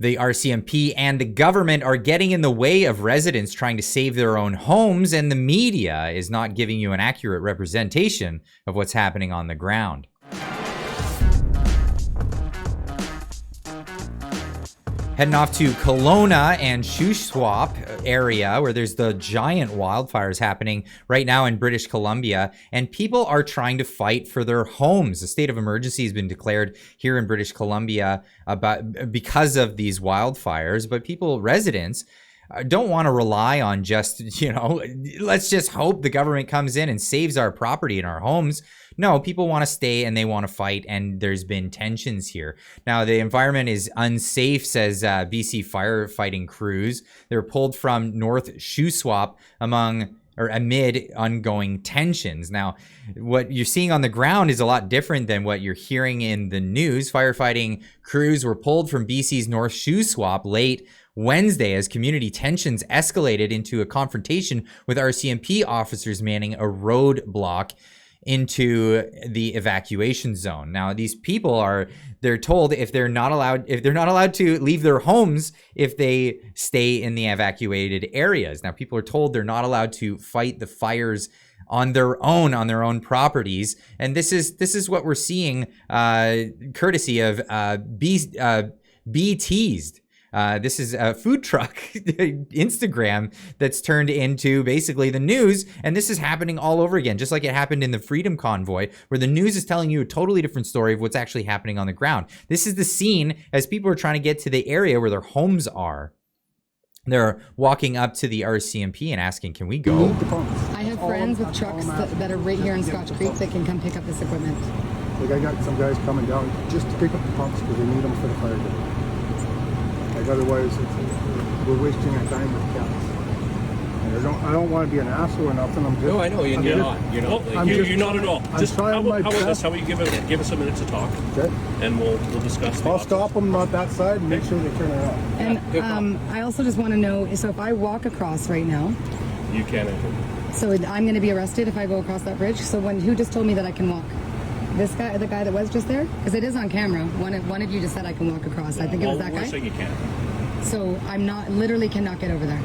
The RCMP and the government are getting in the way of residents trying to save their own homes, and the media is not giving you an accurate representation of what's happening on the ground. Heading off to Kelowna and Shuswap area, where there's the giant wildfires happening right now in British Columbia, and people are trying to fight for their homes. A state of emergency has been declared here in British Columbia because of these wildfires, but residents don't want to rely on just, let's just hope the government comes in and saves our property and our homes. No, people want to stay and they want to fight, and there's been tensions here. Now, the environment is unsafe, says BC firefighting crews. They're pulled from North Shuswap amid ongoing tensions. Now, what you're seeing on the ground is a lot different than what you're hearing in the news. Firefighting crews were pulled from BC's North Shuswap late Wednesday as community tensions escalated into a confrontation with RCMP officers manning a roadblock into the evacuation zone. Now, these people they're told if they're not allowed to leave their homes if they stay in the evacuated areas. Now, people are told they're not allowed to fight the fires on their own properties. And this is what we're seeing, courtesy of Be Teased. This is a food truck Instagram that's turned into basically the news. And this is happening all over again, just like it happened in the Freedom Convoy, where the news is telling you a totally different story of what's actually happening on the ground. This is the scene as people are trying to get to the area where their homes are. They're walking up to the RCMP and asking, can we go? I have friends with trucks that are right here in Scotch Creek that can come pick up this equipment. Like, I got some guys coming down just to pick up the pumps because they need them for the fire drill. Like, otherwise, we're wasting our time with cats. And I don't want to be an asshole or nothing. No, I know, you're not. You're not at all. Just how about this? How about you give us a minute to talk? Okay. And we'll discuss. I'll stop them on that side and make sure they turn it off. And I also just want to know, so if I walk across right now, you can't enter. So I'm going to be arrested if I go across that bridge? So who just told me that I can walk? This guy, the guy that was just there? Because it is on camera. One of you just said I can walk across. I think it was that guy. We're saying you can't. So literally cannot get over there.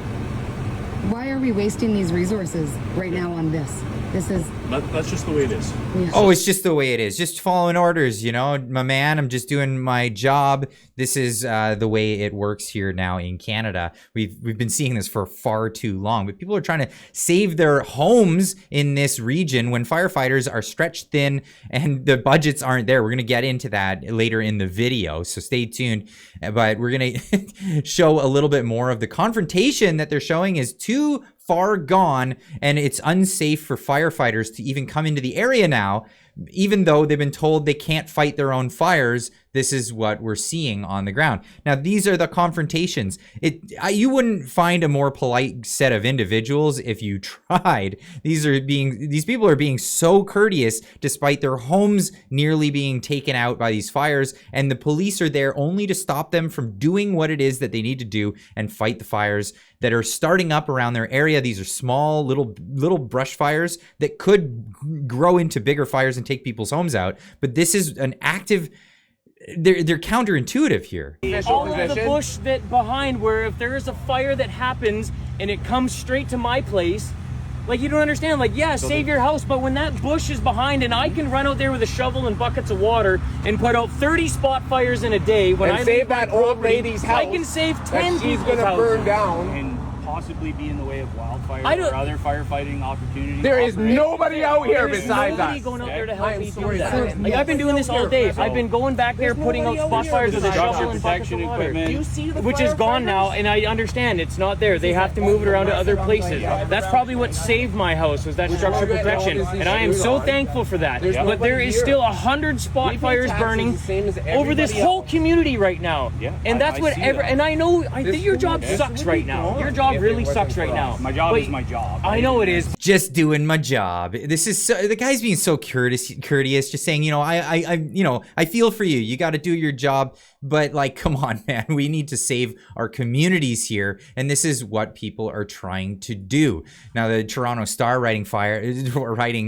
Why are we wasting these resources right now on this? That's just the way it is. Yeah. Oh, it's just the way it is. Just following orders, my man. I'm just doing my job. This is the way it works here now in Canada. We've been seeing this for far too long. But people are trying to save their homes in this region when firefighters are stretched thin and the budgets aren't there. We're going to get into that later in the video, so stay tuned. But we're going to show a little bit more of the confrontation that they're showing is too far gone, and it's unsafe for firefighters to even come into the area now, even though they've been told they can't fight their own fires. This is what we're seeing on the ground. Now, these are the confrontations. You wouldn't find a more polite set of individuals if you tried. These people are being so courteous despite their homes nearly being taken out by these fires, and the police are there only to stop them from doing what it is that they need to do and fight the fires that are starting up around their area. These are small little brush fires that could grow into bigger fires and take people's homes out. But this is an active. They're counterintuitive here. All of the bush that behind, where if there is a fire that happens and it comes straight to my place, like, you don't understand. Like, yeah, save your house, but when that bush is behind and I can run out there with a shovel and buckets of water and put out 30 spot fires in a day, when I save that old lady's house, I can save 10 she's gonna burn down and possibly be in the way of wildfires or other firefighting opportunities. There is nobody out here besides us. Nobody going out there to help me do that. Like, I've been doing this all day. I've been going back there putting out spot fires with a shovel and buckets of water, which is gone now, and I understand it's not there. They have to move it around to other places. That's probably what saved my house, was that structural protection, and I am so thankful for that. But there is still 100 spot fires burning over this whole community right now, and that's and I know your job sucks right now. Your job job really sucks right now. My job But is my job. I know it is. Just doing my job. This is so, the guy's being so courteous, just saying, you know, I feel for you. You got to do your job, but like, come on, man, we need to save our communities here, and this is what people are trying to do. Now, the Toronto Star writing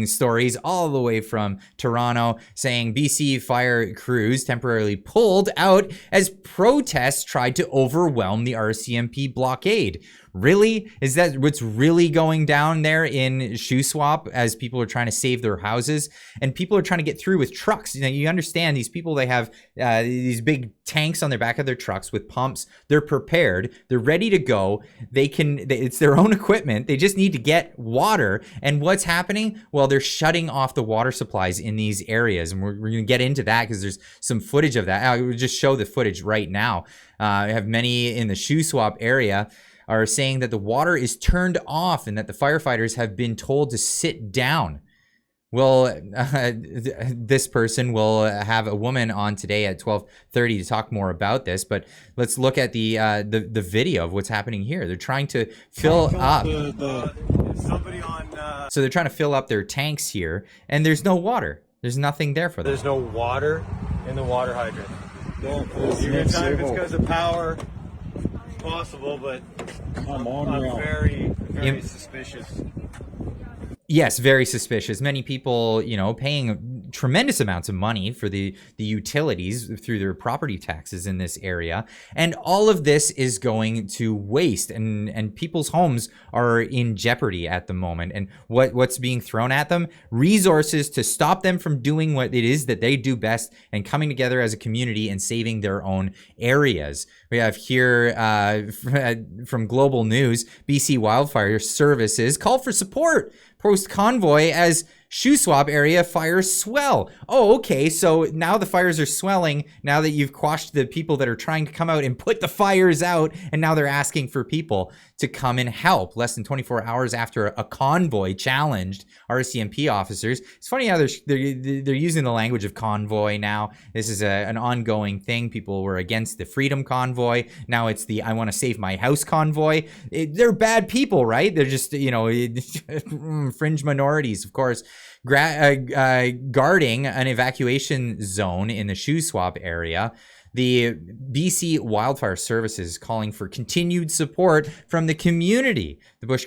stories all the way from Toronto, saying BC fire crews temporarily pulled out as protests tried to overwhelm the RCMP blockade. Really? Is that what's really going down there in Shuswap as people are trying to save their houses and people are trying to get through with trucks? You know, you understand these people, they have these big tanks on their back of their trucks with pumps. They're prepared. They're ready to go. It's their own equipment. They just need to get water. And what's happening? Well, they're shutting off the water supplies in these areas. And we're going to get into that because there's some footage of that. I will just show the footage right now. I have many in the Shuswap area are saying that the water is turned off and that the firefighters have been told to sit down. Well, this person will have a woman on today at 12:30 to talk more about this, but let's look at the video of what's happening here. They're trying to fill up. So they're trying to fill up their tanks here, and there's no water. There's nothing there for them. There's no water in the water hydrant. You can tell if it's because of power. Possible, but I'm very suspicious. Yes, very suspicious. Many people, you know, paying tremendous amounts of money for the utilities through their property taxes in this area. And all of this is going to waste, and people's homes are in jeopardy at the moment. And what's being thrown at them? Resources to stop them from doing what it is that they do best and coming together as a community and saving their own areas. We have here from Global News, BC Wildfire Services call for support post convoy as Shuswap area fires swell. Oh, okay. So now the fires are swelling now that you've quashed the people that are trying to come out and put the fires out. And now they're asking for people to come and help less than 24 hours after a convoy challenged RCMP officers. It's funny how they're using the language of convoy now. This is an ongoing thing. People were against the Freedom Convoy. Now it's the I want to save my house convoy. They're bad people, right? They're just, you know, fringe minorities, of course. Guarding an evacuation zone in the Shuswap area. The BC Wildfire Services is calling for continued support from the community. The Bush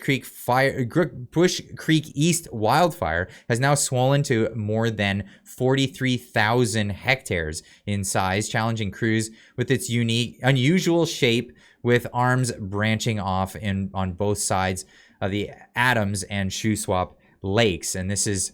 Creek East wildfire has now swollen to more than 43,000 hectares in size, challenging crews with its unusual shape, with arms branching off on both sides of the Adams and Shuswap lakes. And this is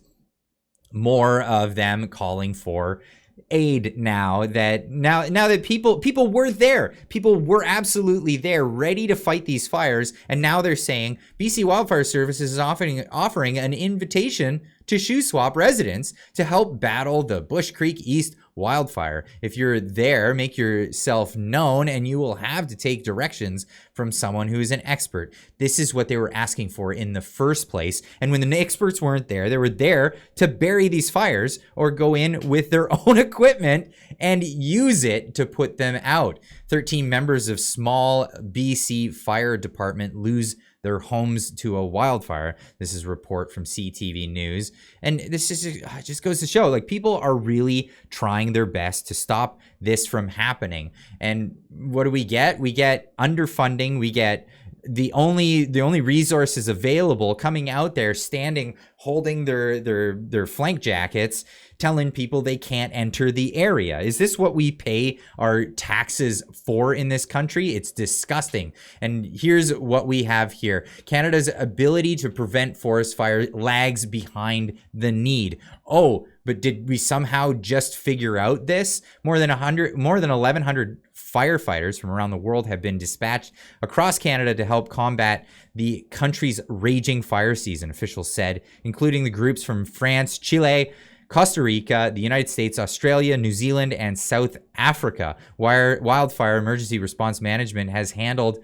more of them calling for aid now that people were there. People were absolutely there, ready to fight these fires, and now they're saying BC Wildfire Services is offering an invitation to Shuswap residents to help battle the Bush Creek East wildfire. If you're there, make yourself known, and you will have to take directions from someone who is an expert. This is what they were asking for in the first place. And when the experts weren't there, they were there to bury these fires or go in with their own equipment and use it to put them out. 13 members of small BC Fire Department lose their homes to a wildfire. This is a report from CTV News. And this just goes to show, like, people are really trying their best to stop this from happening. And what do we get? We get underfunding. We get the only resources available coming out there, standing, holding their flank jackets, telling people they can't enter the area. Is this what we pay our taxes for in this country? It's disgusting. And here's what we have here. Canada's ability to prevent forest fire lags behind the need. Oh, but did we somehow just figure out this? More than 1,100 firefighters from around the world have been dispatched across Canada to help combat the country's raging fire season, officials said, including the groups from France, Chile, Costa Rica, the United States, Australia, New Zealand, and South Africa. Wildfire Emergency Response Management has handled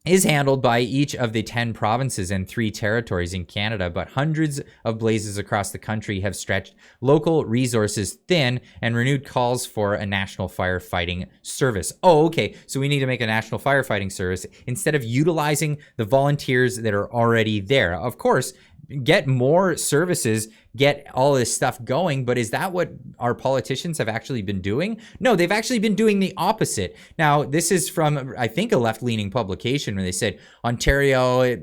is handled by each of the 10 provinces and 3 territories in Canada, but hundreds of blazes across the country have stretched local resources thin and renewed calls for a national firefighting service. Oh, okay, so we need to make a national firefighting service instead of utilizing the volunteers that are already there. Of course, get more services, get all this stuff going, but is that what our politicians have actually been doing? No, they've actually been doing the opposite. Now, this is from, I think, a left-leaning publication where they said Ontario,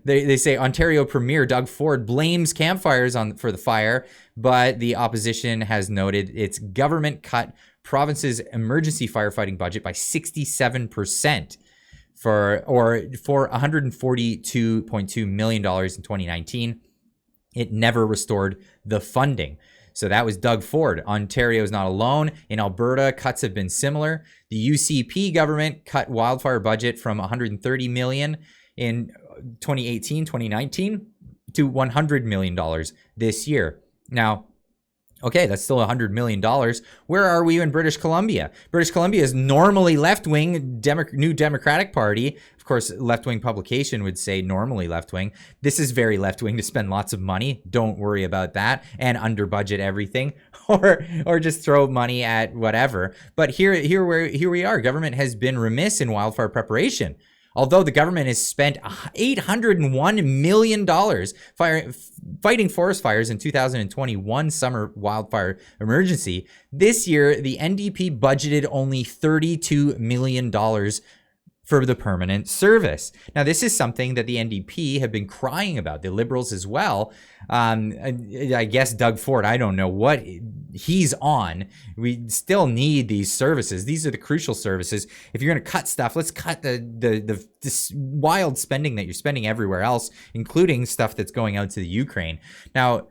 they say Ontario Premier Doug Ford blames campfires for the fire, but the opposition has noted its government cut province's emergency firefighting budget by 67%. For $142.2 million in 2019. It never restored the funding. So that was Doug Ford. Ontario is not alone. In Alberta, cuts have been similar. The UCP government cut wildfire budget from $130 million in 2018-2019 to $100 million this year. Now, okay, that's still $100 million. Where are we in British Columbia? British Columbia is normally left-wing, New Democratic Party. Of course, left-wing publication would say normally left-wing. This is very left-wing to spend lots of money. Don't worry about that. And under-budget everything. Or just throw money at whatever. But here we are. Government has been remiss in wildfire preparation. Although the government has spent $801 million fighting forest fires in 2021 summer wildfire emergency, this year the NDP budgeted only $32 million for the permanent service. Now, this is something that the NDP have been crying about, the Liberals as well. I guess Doug Ford, I don't know what he's on. We still need these services. These are the crucial services. If you're going to cut stuff, let's cut this wild spending that you're spending everywhere else, including stuff that's going out to the Ukraine. Now,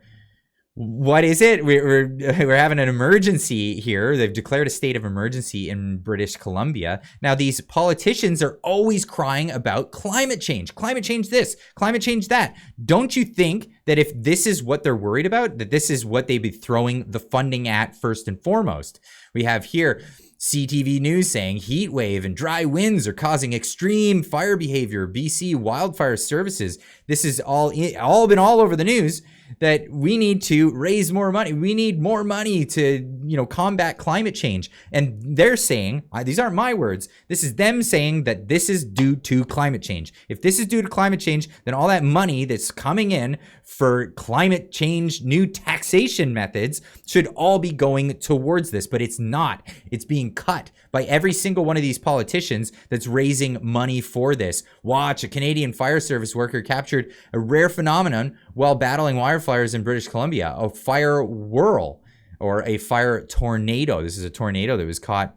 what is it? We're having an emergency here. They've declared a state of emergency in British Columbia. Now, these politicians are always crying about climate change. Climate change this, climate change that. Don't you think that if this is what they're worried about, that this is what they'd be throwing the funding at first and foremost? We have here CTV News saying heat wave and dry winds are causing extreme fire behavior. BC Wildfire Services. This has all been all over the news, that we need to raise more money. We need more money to, combat climate change. And they're saying, these aren't my words, this is them saying that this is due to climate change. If this is due to climate change, then all that money that's coming in for climate change, new taxation methods should all be going towards this, but it's not. It's being cut by every single one of these politicians that's raising money for this. Watch, a Canadian fire service worker captured a rare phenomenon while battling wildfires in British Columbia, a fire whirl or a fire tornado. This is a tornado that was caught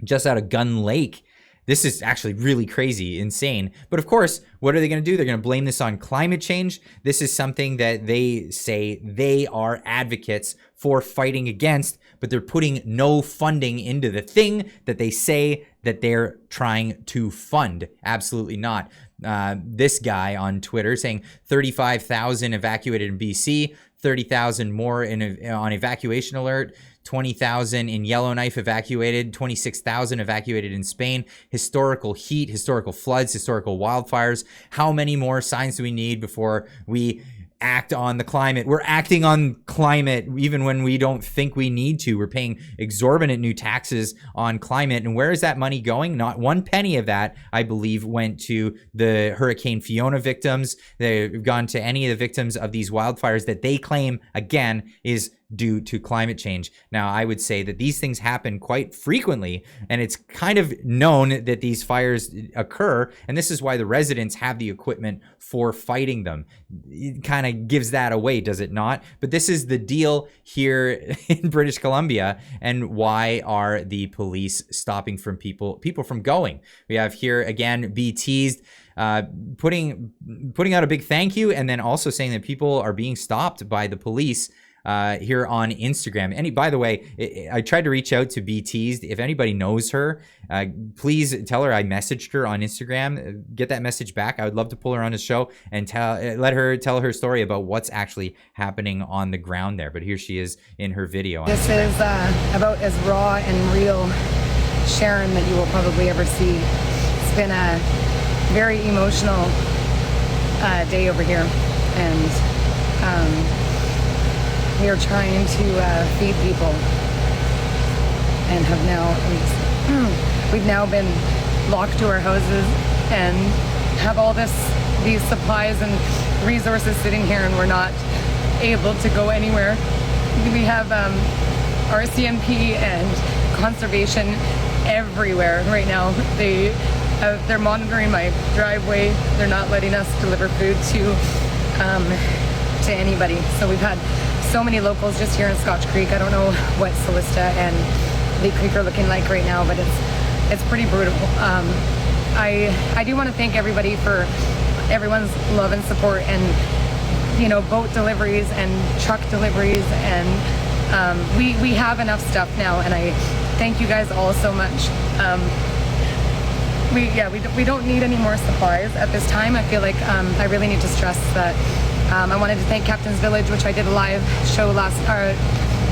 just out of Gun Lake. This is actually really crazy, insane. But of course, what are they going to do? They're going to blame this on climate change. This is something that they say they are advocates for fighting against, but they're putting no funding into the thing that they say that they're trying to fund. Absolutely not. This guy on Twitter saying 35,000 evacuated in BC, 30,000 more on evacuation alert, 20,000 in Yellowknife evacuated, 26,000 evacuated in Spain. Historical heat, historical floods, historical wildfires. How many more signs do we need before we act on the climate? We're acting on climate even when we don't think we need to. We're paying exorbitant new taxes on climate. And where is that money going? Not one penny of that, I believe, went to the Hurricane Fiona victims. They've gone to any of the victims of these wildfires that they claim, again, is due to climate change. Now, I would say that these things happen quite frequently, and it's kind of known that these fires occur, and this is why the residents have the equipment for fighting them. It kind of gives that away, does it not? But this is the deal here in British Columbia, and why are the police stopping from people from going? We have here, again, be teased, putting out a big thank you, and then also saying that people are being stopped by the police here on Instagram. By the way, I tried to reach out to Be Teased. If anybody knows her, please tell her I messaged her on Instagram. Get that message back. I would love to pull her on the show and let her tell her story about what's actually happening on the ground there. But here she is in her video. This is about as raw and real Sharon that you will probably ever see. been a very emotional day over here, and we are trying to feed people, and have now we've now been locked to our houses and have all these supplies and resources sitting here, and we're not able to go anywhere. We have RCMP and conservation everywhere right now. They're monitoring my driveway. They're not letting us deliver food to anybody. So we've had so many locals just here in Scotch Creek. I don't know what Solista and Lee Creek are looking like right now, but it's pretty brutal. I do want to thank everybody for everyone's love and support, and you know, boat deliveries and truck deliveries, and we have enough stuff now, and I thank you guys all so much. We don't need any more supplies at this time. I feel like I really need to stress that I wanted to thank Captain's Village, which I did a live show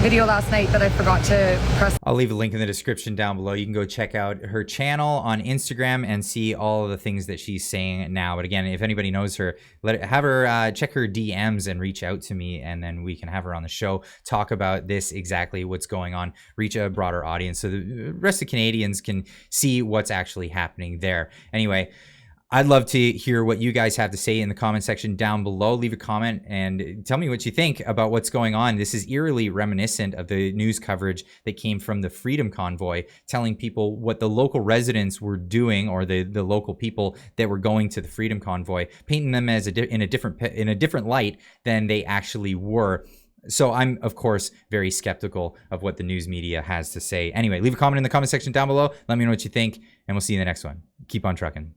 video last night that I forgot to press. I'll leave a link in the description down below. You can go check out her channel on Instagram and see all of the things that she's saying now. But again, if anybody knows her, have her check her DMs and reach out to me, and then we can have her on the show, talk about this, exactly what's going on, reach a broader audience so the rest of Canadians can see what's actually happening there. Anyway, I'd love to hear what you guys have to say in the comment section down below. Leave a comment and tell me what you think about what's going on. This is eerily reminiscent of the news coverage that came from the Freedom Convoy, telling people what the local residents were doing, or the local people that were going to the Freedom Convoy, painting them as in a different light than they actually were. So I'm, of course, very skeptical of what the news media has to say. Anyway, leave a comment in the comment section down below. Let me know what you think, and we'll see you in the next one. Keep on trucking.